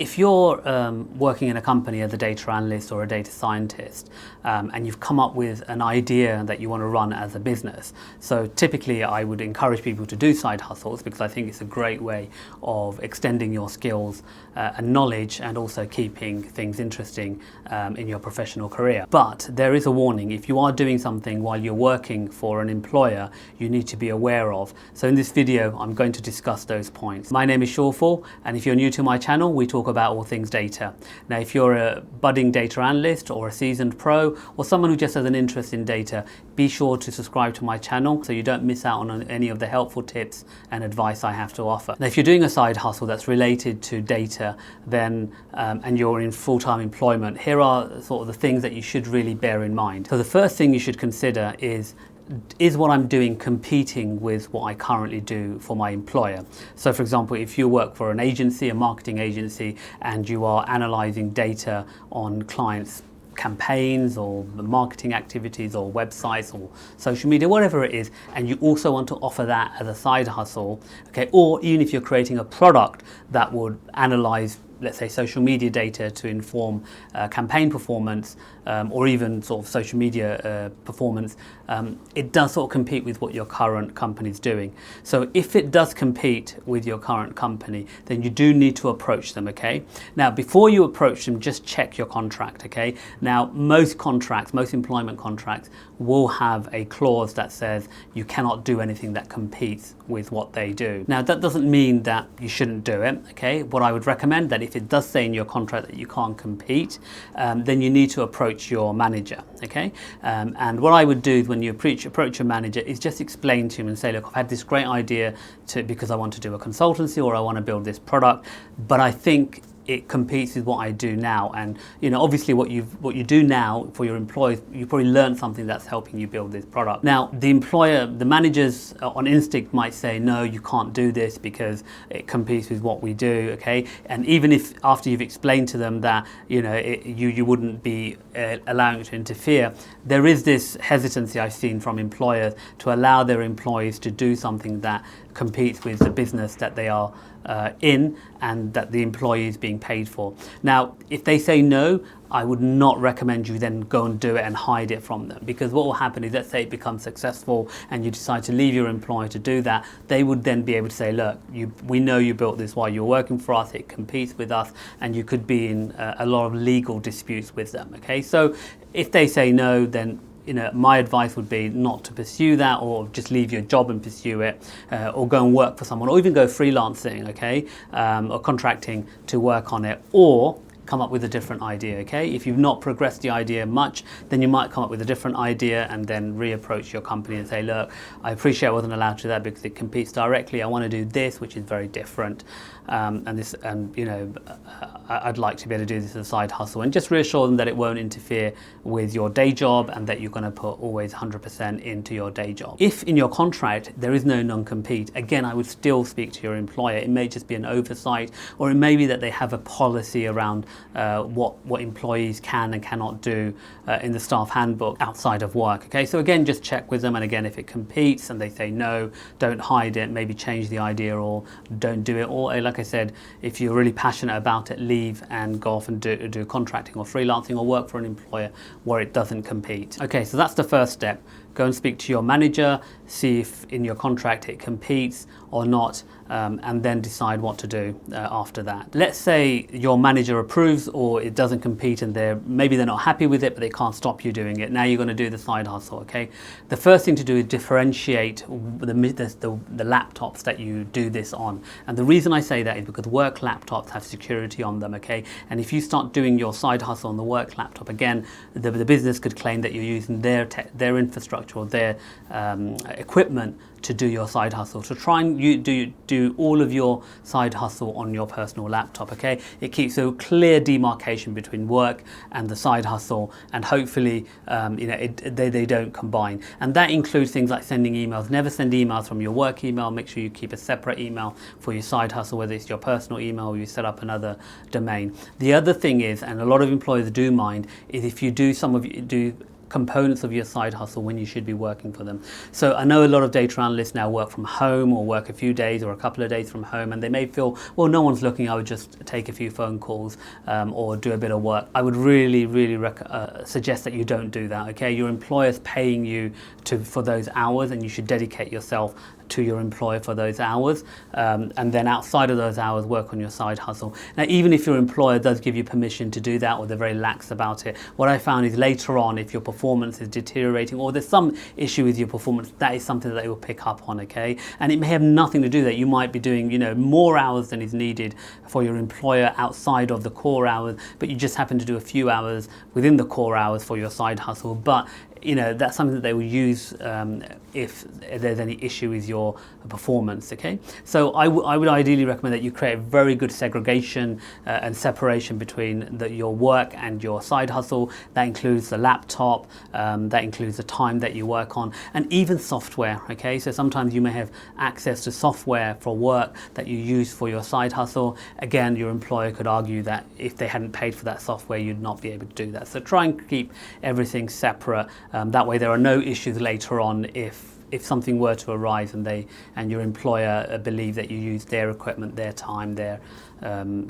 If you're working in a company as a data analyst or a data scientist and you've come up with an idea that you want to run as a business, so typically I would encourage people to do side hustles because I think it's a great way of extending your skills and knowledge and also keeping things interesting in your professional career. But there is a warning: if you are doing something while you're working for an employer, you need to be aware of. So in this video, I'm going to discuss those points. My name is Shorful, and if you're new to my channel, we talk about all things data. Now, if you're a budding data analyst or a seasoned pro or someone who just has an interest in data, be sure to subscribe to my channel so you don't miss out on any of the helpful tips and advice I have to offer. Now, if you're doing a side hustle that's related to data, then and you're in full-time employment, here are sort of the things that you should really bear in mind. So the first thing you should consider is what I'm doing competing with what I currently do for my employer? So for example, if you work for an agency, a marketing agency, and you are analyzing data on clients' campaigns or marketing activities or websites or social media, whatever it is, and you also want to offer that as a side hustle, okay, or even if you're creating a product that would analyze, let's say, social media data to inform campaign performance or even sort of social media performance, it does sort of compete with what your current company is doing. So if it does compete with your current company, then you do need to approach them, okay? Now, before you approach them, just check your contract, okay? Now, most employment contracts will have a clause that says you cannot do anything that competes with what they do. Now, that doesn't mean that you shouldn't do it, okay? What I would recommend, that if it does say in your contract that you can't compete, then you need to approach your manager, okay? And what I would do when you approach your manager is just explain to him and say, look, I've had this great idea because I want to do a consultancy or I want to build this product, but I think it competes with what I do now. And obviously what you do now for your employees, you probably learned something that's helping you build this product. Now, the managers on instinct might say, no, you can't do this because it competes with what we do, okay? And even if after you've explained to them that you wouldn't be allowing it to interfere, there is this hesitancy I've seen from employers to allow their employees to do something that competes with the business that they are in and that the employee is being paid for. Now, if they say no, I would not recommend you then go and do it and hide it from them, because what will happen is, let's say it becomes successful and you decide to leave your employer to do that, they would then be able to say, look, we know you built this while you're working for us, it competes with us, and you could be in a lot of legal disputes with them, okay? So if they say no, then my advice would be not to pursue that, or just leave your job and pursue it, or go and work for someone, or even go freelancing, okay, or contracting to work on it, or come up with a different idea, okay? If you've not progressed the idea much, then you might come up with a different idea and then reapproach your company and say, look, I appreciate I wasn't allowed to do that because it competes directly. I want to do this, which is very different. I'd like to be able to do this as a side hustle, and just reassure them that it won't interfere with your day job and that you're going to put always 100% into your day job. If in your contract there is no non-compete, again, I would still speak to your employer. It may just be an oversight, or it may be that they have a policy around what employees can and cannot do in the staff handbook outside of work, okay? So again, just check with them, and again, if it competes and they say no, don't hide it, maybe change the idea or don't do it, or like I said, if you're really passionate about it, leave and go off and do contracting or freelancing or work for an employer where it doesn't compete. Okay, so that's the first step. Go and speak to your manager, see if in your contract it competes or not, and then decide what to do after that. Let's say your manager approves or it doesn't compete and maybe they're not happy with it, but they can't stop you doing it. Now you're going to do the side hustle, okay? The first thing to do is differentiate the laptops that you do this on. And the reason I say that is because work laptops have security on them, okay? And if you start doing your side hustle on the work laptop, again, the business could claim that you're using their infrastructure or their equipment to do your side hustle. So try and do all of your side hustle on your personal laptop, okay? It keeps a clear demarcation between work and the side hustle, and hopefully they don't combine. And that includes things like sending emails. Never send emails from your work email. Make sure you keep a separate email for your side hustle, whether it's your personal email or you set up another domain. The other thing is, and a lot of employers do mind, is if you do components of your side hustle when you should be working for them. So I know a lot of data analysts now work from home or work a few days or a couple of days from home, and they may feel, well, no one's looking, I would just take a few phone calls or do a bit of work. I would really suggest that you don't do that, okay? Your employer's paying you for those hours, and you should dedicate yourself to your employer for those hours, and then outside of those hours work on your side hustle. Now, even if your employer does give you permission to do that, or they're very lax about it, what I found is later on, if your performance is deteriorating or there's some issue with your performance, that is something that they will pick up on, okay? And it may have nothing to do that you might be doing, you know, more hours than is needed for your employer outside of the core hours, but you just happen to do a few hours within the core hours for your side hustle. But you know, that's something that they will use if there's any issue with your performance, okay? So I would ideally recommend that you create a very good segregation and separation between your work and your side hustle. That includes the laptop, that includes the time that you work on, and even software, okay? So sometimes you may have access to software for work that you use for your side hustle. Again, your employer could argue that if they hadn't paid for that software, you'd not be able to do that. So try and keep everything separate. That way there are no issues later on if something were to arise and your employer believe that you use their equipment, their time, their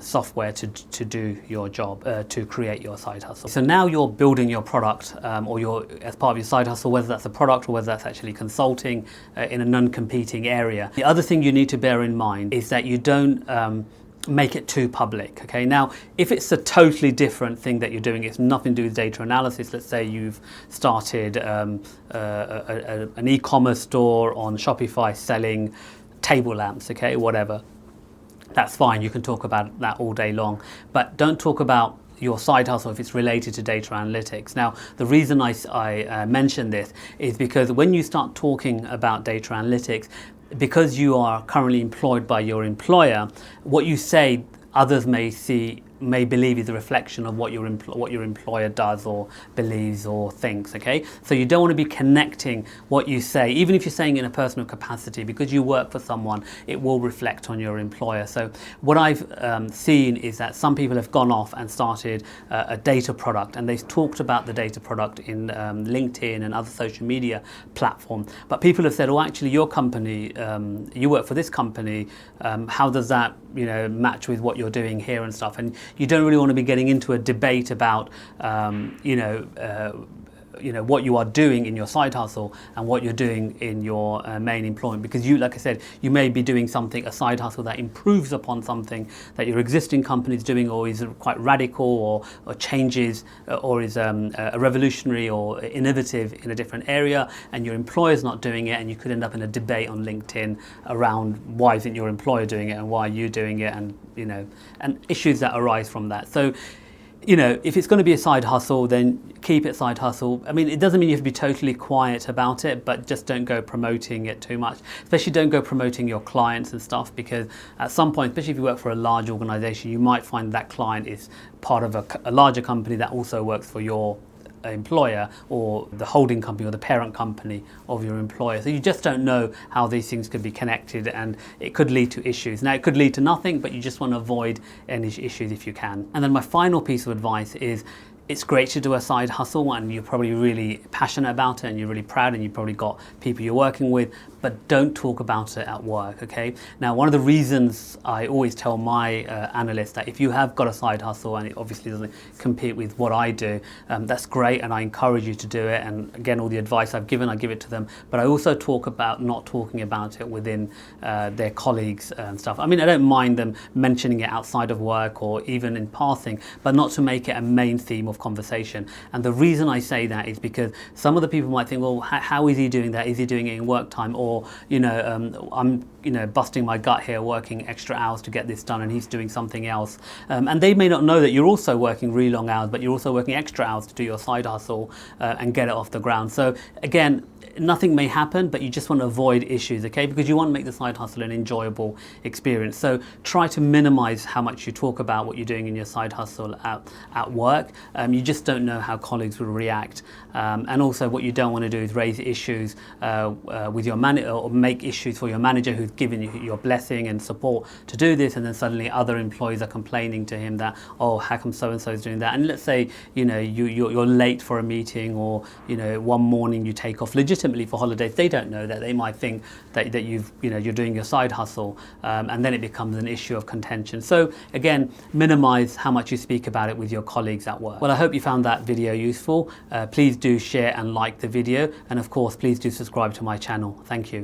software to do your job, to create your side hustle. So now you're building your product or as part of your side hustle, whether that's a product or whether that's actually consulting in a non-competing area. The other thing you need to bear in mind is that you don't make it too public, okay? Now, if it's a totally different thing that you're doing, it's nothing to do with data analysis. Let's say you've started an e-commerce store on Shopify selling table lamps, okay, whatever. That's fine, you can talk about that all day long, but don't talk about your side hustle if it's related to data analytics. Now, the reason I mention this is because when you start talking about data analytics, because you are currently employed by your employer, what you say others may believe is a reflection of what your employer does or believes or thinks, okay? So you don't want to be connecting what you say, even if you're saying in a personal capacity, because you work for someone, it will reflect on your employer. So what I've seen is that some people have gone off and started a data product, and they've talked about the data product in LinkedIn and other social media platforms. But people have said, oh, actually your company, you work for this company, how does that, you know, match with what you're doing here and stuff? And you don't really want to be getting into a debate about, what you are doing in your side hustle and what you're doing in your main employment, because like I said, you may be doing a side hustle that improves upon something that your existing company is doing, or is quite radical or changes or is a revolutionary or innovative in a different area, and your employer's not doing it, and you could end up in a debate on LinkedIn around why isn't your employer doing it and why are you doing it, and and issues that arise from that. So if it's going to be a side hustle, then keep it side hustle. I mean, it doesn't mean you have to be totally quiet about it, but just don't go promoting it too much. Especially don't go promoting your clients and stuff, because at some point, especially if you work for a large organization, you might find that client is part of a larger company that also works for your employer, or the holding company or the parent company of your employer. So you just don't know how these things could be connected, and it could lead to issues. Now, it could lead to nothing, but you just want to avoid any issues if you can. And then my final piece of advice is, it's great to do a side hustle and you're probably really passionate about it and you're really proud and you've probably got people you're working with, but don't talk about it at work, okay? Now, one of the reasons I always tell my analysts that if you have got a side hustle and it obviously doesn't compete with what I do, that's great, and I encourage you to do it. And again, all the advice I've given, I give it to them, but I also talk about not talking about it within their colleagues and stuff. I mean, I don't mind them mentioning it outside of work or even in passing, but not to make it a main theme of conversation. And the reason I say that is because some of the people might think, well, how is he doing that? Is he doing it in work time? Or, I'm, busting my gut here, working extra hours to get this done, and he's doing something else. And they may not know that you're also working really long hours, but you're also working extra hours to do your side hustle and get it off the ground. So again, nothing may happen, but you just want to avoid issues, okay? Because you want to make the side hustle an enjoyable experience. So try to minimize how much you talk about what you're doing in your side hustle at work. you just don't know how colleagues will react. And also what you don't want to do is raise issues with your manager, or make issues for your manager who's given you your blessing and support to do this, and then suddenly other employees are complaining to him that, oh, how come so and so is doing that? And let's say, you know, you're late for a meeting, or, you know, one morning you take off legitimately for holidays. They don't know that. They might think that you're doing your side hustle, and then it becomes an issue of contention. So again, minimize how much you speak about it with your colleagues at work. Well, I hope you found that video useful. Please do share and like the video, and of course please do subscribe to my channel. Thank you.